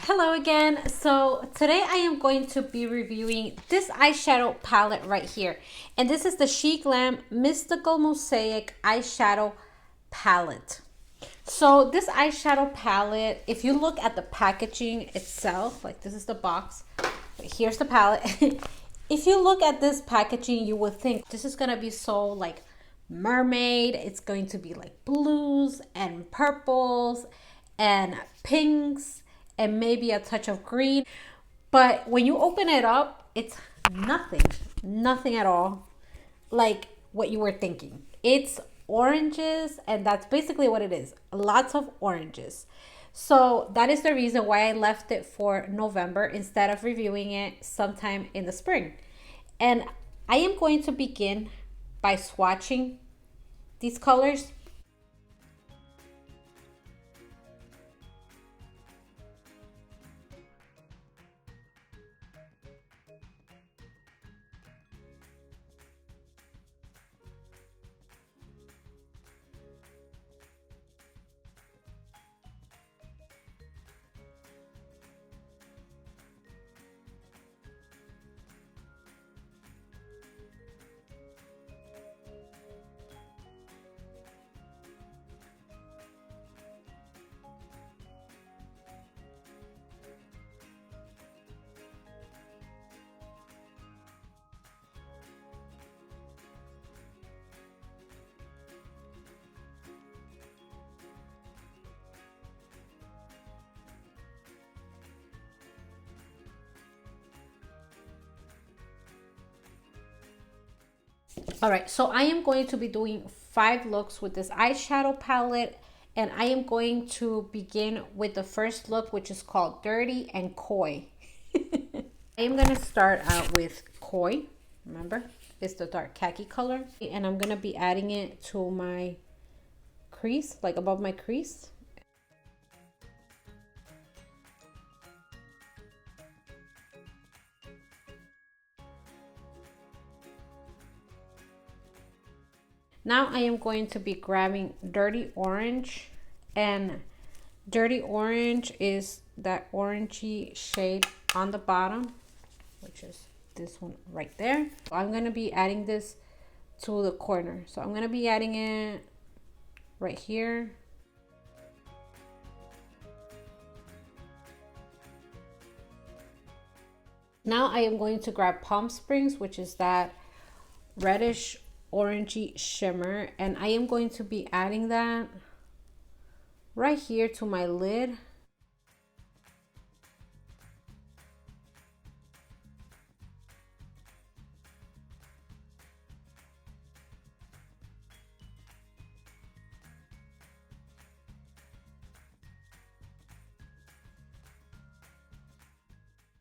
Hello again. So today I am going to be reviewing this eyeshadow palette right here. And this is the SHEGLAM Mystical Mosaic Eyeshadow Palette. So this eyeshadow palette, if you look at the packaging itself, like this is the box, here's the palette. If you look at this packaging, you would think this is gonna be so like mermaid. It's going to be like blues and purples and pinks and maybe a touch of green. But when you open it up, it's nothing at all like what you were thinking. It's oranges, and that's basically what it is. Lots of oranges. So that is the reason why I left it for November instead of reviewing it sometime in the spring. And I am going to begin by swatching these colors. All right, so I am going to be doing 5 looks with this eyeshadow palette, and I am going to begin with the first look, which is called Dirty and Coy. I am going to start out with Coy. Remember, it's the dark khaki color, and I'm going to be adding it to my crease, like above my crease. Now I am going to be grabbing Dirty Orange, and Dirty Orange is that orangey shade on the bottom, which is this one right there. So I'm going to be adding this to the corner. So I'm going to be adding it right here. Now I am going to grab Palm Springs, which is that reddish orangey shimmer, and I am going to be adding that right here to my lid.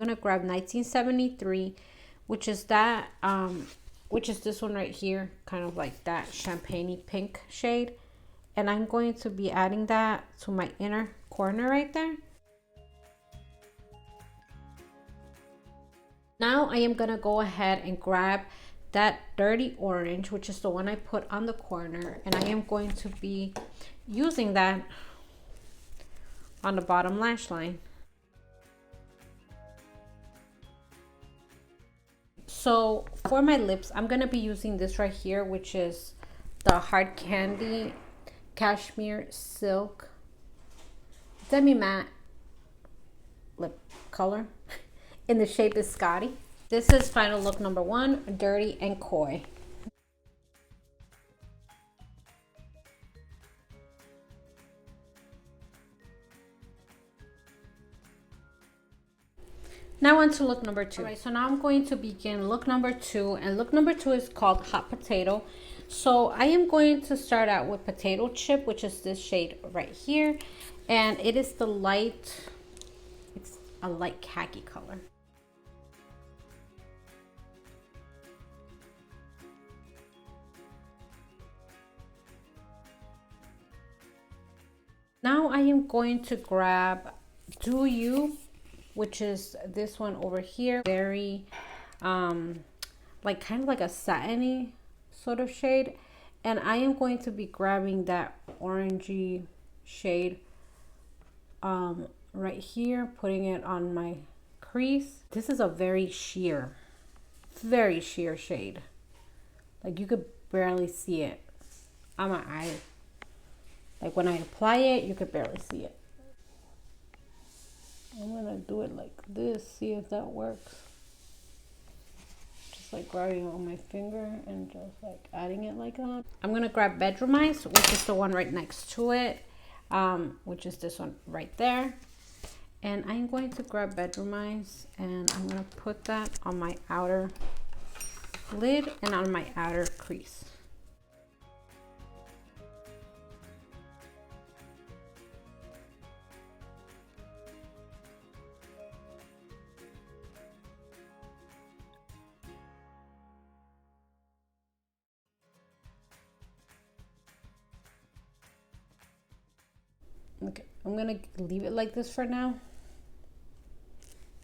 I'm gonna grab 1973, which is that which is this one right here, kind of like that champagne pink shade, and I'm going to be adding that to my inner corner right there. Now I am gonna go ahead and grab that Dirty Orange, which is the one I put on the corner, and I am going to be using that on the bottom lash line. So for my lips, I'm going to be using this right here, which is the Hard Candy Cashmere Silk Demi Matte lip color in the shade Biscotti. This is final look number 1, Dirty and Coy. Now on to look number 2. All right, so now I'm going to begin look number 2, and look number 2 is called Hot Potato. So I am going to start out with Potato Chip, which is this shade right here, and it is the light, it's a light khaki color. Now I am going to grab Do You, which is this one over here, very like kind of like a satiny sort of shade, and I am going to be grabbing that orangey shade right here, putting it on my crease. This is a very sheer shade. Like you could barely see it on my eye. Like when I apply it, you could barely see it. I'm gonna do it like this, see if that works. Just like grabbing it on my finger and just like adding it like that. I'm gonna grab Bedroom Eyes, which is the one right next to it, which is this one right there. And I'm going to grab Bedroom Eyes and I'm gonna put that on my outer lid and on my outer crease. Okay, I'm gonna leave it like this for now.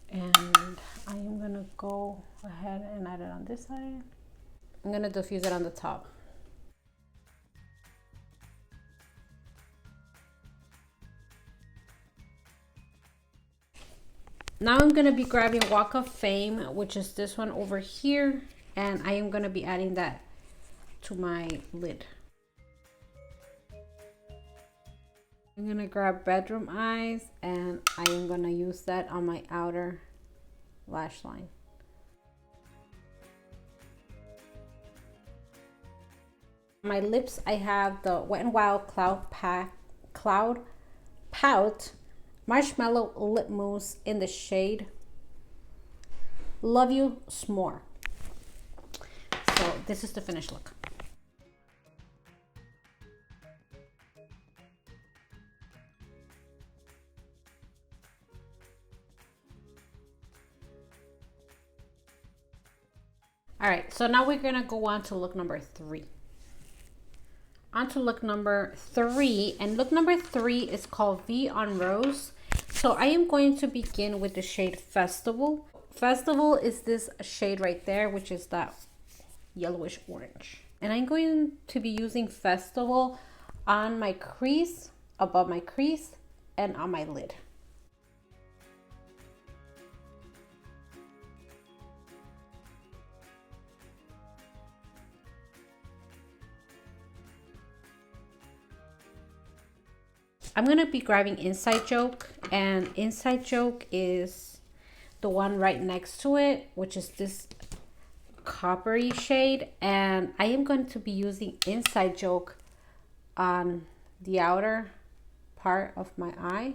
And I am gonna go ahead and add it on this side. I'm gonna diffuse it on the top. Now I'm gonna be grabbing Walk of Fame, which is this one over here, and I am gonna be adding that to my lid. I'm gonna grab Bedroom Eyes and I am gonna use that on my outer lash line. My lips, I have the Wet n Wild Cloud Pout Marshmallow Lip Mousse in the shade Love You S'more. So this is the finished look. All right, so now we're gonna go on to look number 3. On to look number 3, and look number 3 is called V on Rose. So I am going to begin with the shade Festival. Festival is this shade right there, which is that yellowish orange. And I'm going to be using Festival on my crease, above my crease, and on my lid. I'm gonna be grabbing Inside Joke, and Inside Joke is the one right next to it, which is this coppery shade, and I am going to be using Inside Joke on the outer part of my eye.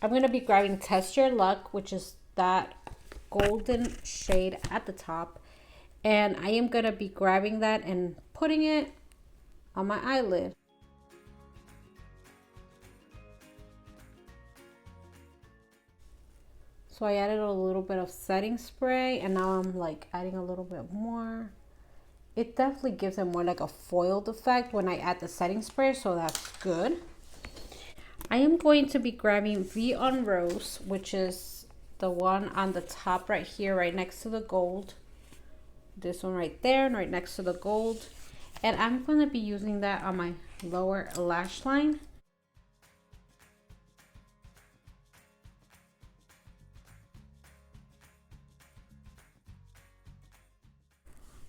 I'm gonna be grabbing Test Your Luck, which is that golden shade at the top. And I am going to be grabbing that and putting it on my eyelid. So I added a little bit of setting spray and now I'm like adding a little bit more. It definitely gives it more like a foiled effect when I add the setting spray, so that's good. I am going to be grabbing V on Rose, which is the one on the top right here, right next to the gold. This one right there and right next to the gold, and I'm going to be using that on my lower lash line.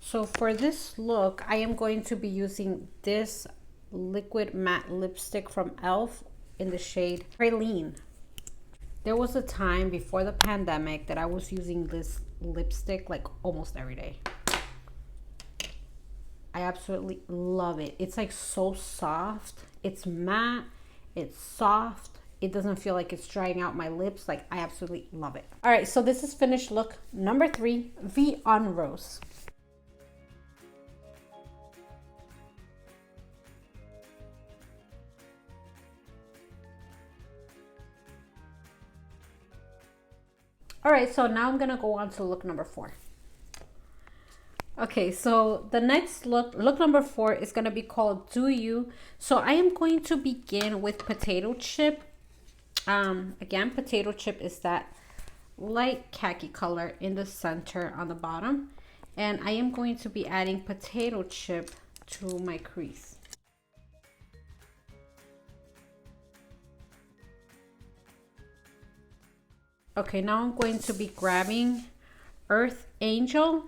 So for this look, I am going to be using this liquid matte lipstick from e.l.f. in the shade Praline. There was a time before the pandemic that I was using this lipstick like almost every day. I absolutely love it. It's like so soft. It's matte. It's soft. It doesn't feel like it's drying out my lips. Like, I absolutely love it. All right, so this is finished look number 3, V on Rose. All right, so now I'm gonna go on to look number 4. Okay, so the next look number 4 is gonna be called Do You. So I am going to begin with Potato Chip. Again, Potato Chip is that light khaki color in the center on the bottom. And I am going to be adding potato chip to my crease. Okay, now I'm going to be grabbing Earth Angel.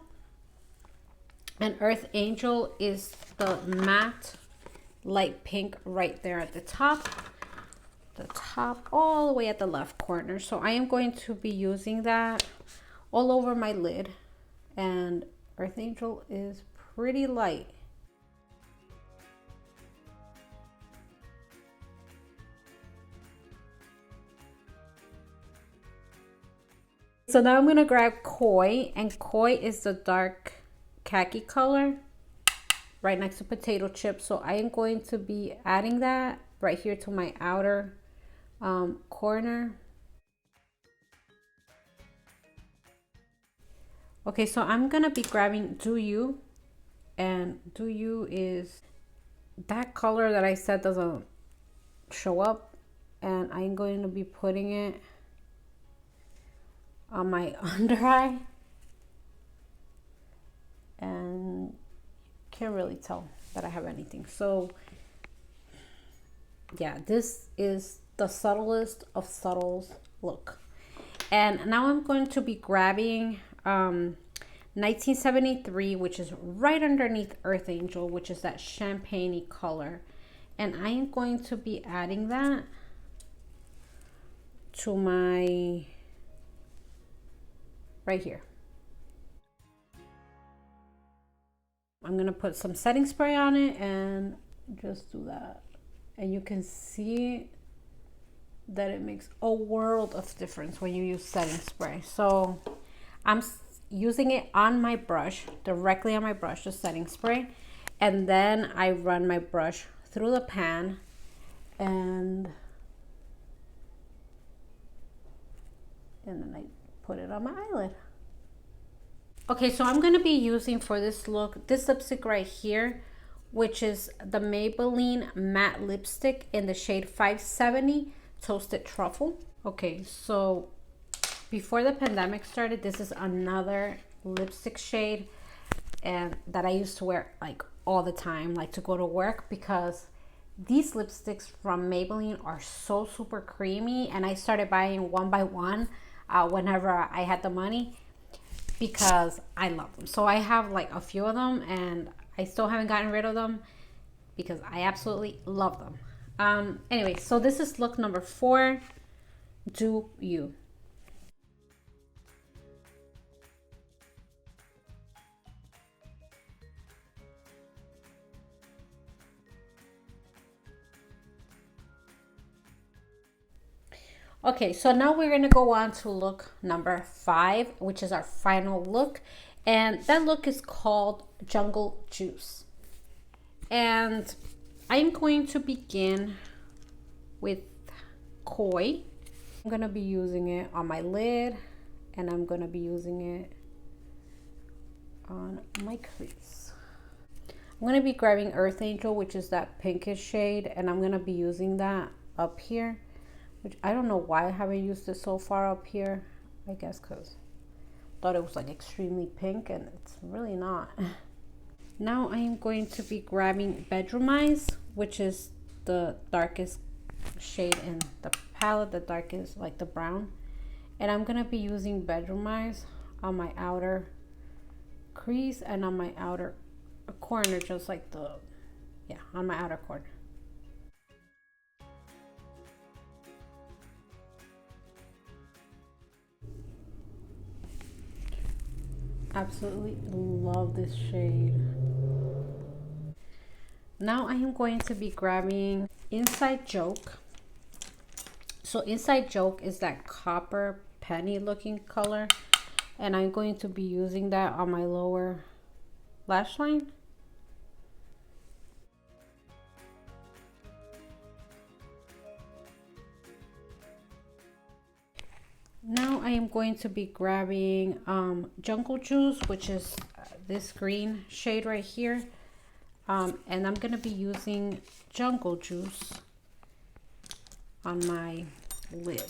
And Earth Angel is the matte light pink right there at the top all the way at the left corner. So I am going to be using that all over my lid, and Earth Angel is pretty light. So now I'm gonna grab Koi, and Koi is the dark khaki color right next to potato chip. So I am going to be adding that right here to my outer corner. Okay, so I'm gonna be grabbing Do You, and Do You is that color that I said doesn't show up, and I'm going to be putting it on my under eye, and can't really tell that I have anything. So yeah, this is the subtlest of subtles look. And now I'm going to be grabbing 1973, which is right underneath Earth Angel, which is that champagne-y color, and I am going to be adding that to my right here. I'm gonna put some setting spray on it and just do that, and you can see that it makes a world of difference when you use setting spray. So I'm using it on my brush, directly on my brush, the setting spray, and then I run my brush through the pan, and then I put it on my eyelid. Okay, so I'm going to be using for this look this lipstick right here, which is the Maybelline matte lipstick in the shade 570 Toasted Truffle. Okay, so before the pandemic started, this is another lipstick shade and that I used to wear like all the time, like to go to work, because these lipsticks from Maybelline are so super creamy, and I started buying one by one whenever I had the money because I love them. So I have like a few of them, and I still haven't gotten rid of them because I absolutely love them. Anyway, so this is look number 4, Do You. Okay, so now we're gonna go on to look number 5, which is our final look, and that look is called Jungle Juice. And I'm going to begin with Koi. I'm gonna be using it on my lid, and I'm gonna be using it on my crease. I'm gonna be grabbing Earth Angel, which is that pinkish shade, and I'm gonna be using that up here, which I don't know why I haven't used it so far up here. I guess because I thought it was like extremely pink, and it's really not. Now I am going to be grabbing Bedroom Eyes, which is the darkest shade in the palette, the darkest, like the brown. And I'm gonna be using Bedroom Eyes on my outer crease and on my outer corner, just like on my outer corner. Absolutely love this shade. Now I am going to be grabbing Inside Joke. So Inside Joke is that copper penny looking color, and I'm going to be using that on my lower lash line. Now I am going to be grabbing Jungle Juice, which is this green shade right here. And I'm going to be using Jungle Juice on my lid.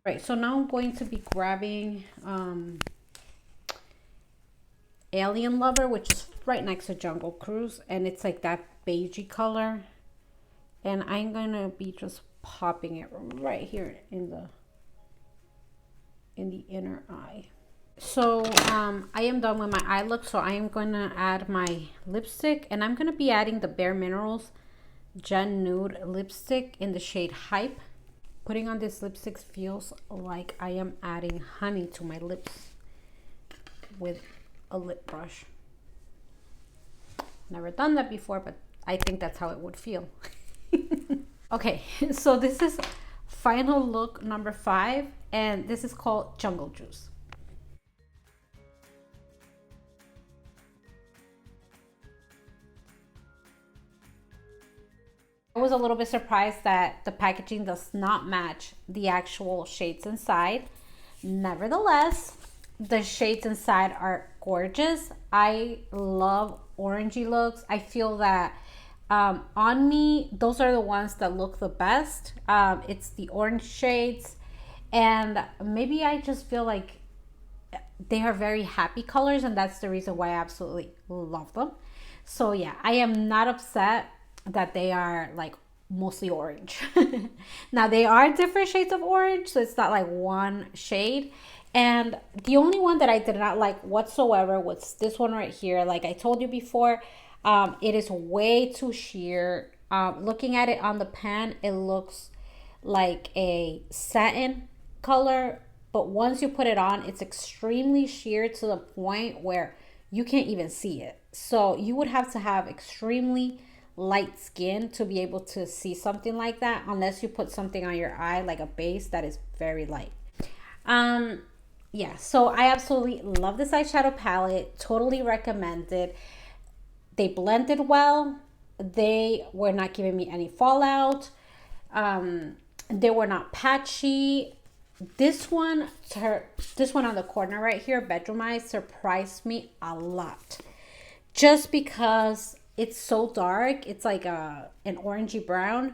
Right, so now I'm going to be grabbing Alien Lover, which is right next to Jungle Cruise, and it's like that beigey color. And I'm gonna be just popping it right here in the inner eye. So I am done with my eye look, so I am gonna add my lipstick, and I'm gonna be adding the Bare Minerals Gen Nude lipstick in the shade Hype. Putting on this lipstick feels like I am adding honey to my lips with a lip brush. Never done that before, but I think that's how it would feel. Okay, so this is final look number 5, and this is called Jungle Juice. I was a little bit surprised that the packaging does not match the actual shades inside. Nevertheless, the shades inside are gorgeous. I love orangey looks. I feel that on me, those are the ones that look the best. It's the orange shades, and maybe I just feel like they are very happy colors, and that's the reason why I absolutely love them. So yeah, I am not upset that they are like mostly orange. Now they are different shades of orange, so it's not like one shade. And the only one that I did not like whatsoever was this one right here. Like I told you before, it is way too sheer. Looking at it on the pan, it looks like a satin color, but once you put it on, it's extremely sheer to the point where you can't even see it. So you would have to have extremely light skin to be able to see something like that, unless you put something on your eye like a base that is very light. Yeah, so I absolutely love this eyeshadow palette. Totally recommended. They blended well. They were not giving me any fallout. They were not patchy. This one on the corner right here, Bedroom Eyes, surprised me a lot, just because it's so dark. It's like an orangey brown,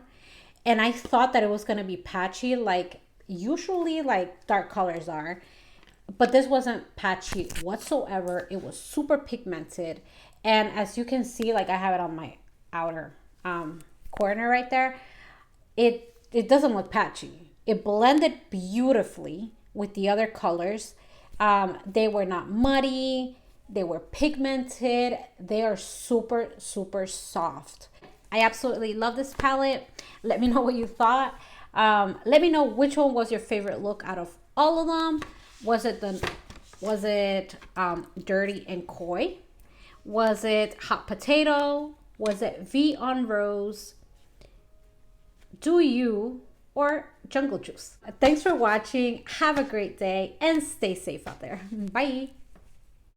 and I thought that it was gonna be patchy like usually like dark colors are, but this wasn't patchy whatsoever. It was super pigmented, and as you can see, like I have it on my outer corner right there, it doesn't look patchy. It blended beautifully with the other colors. They were not muddy. They were pigmented. They are super, super soft. I absolutely love this palette. Let me know what you thought. Let me know which one was your favorite look out of all of them. Was it Dirty and Coy? Was it Hot Potato? Was it V on Rose? Do You? Or Jungle Juice? Thanks for watching. Have a great day and stay safe out there. Bye.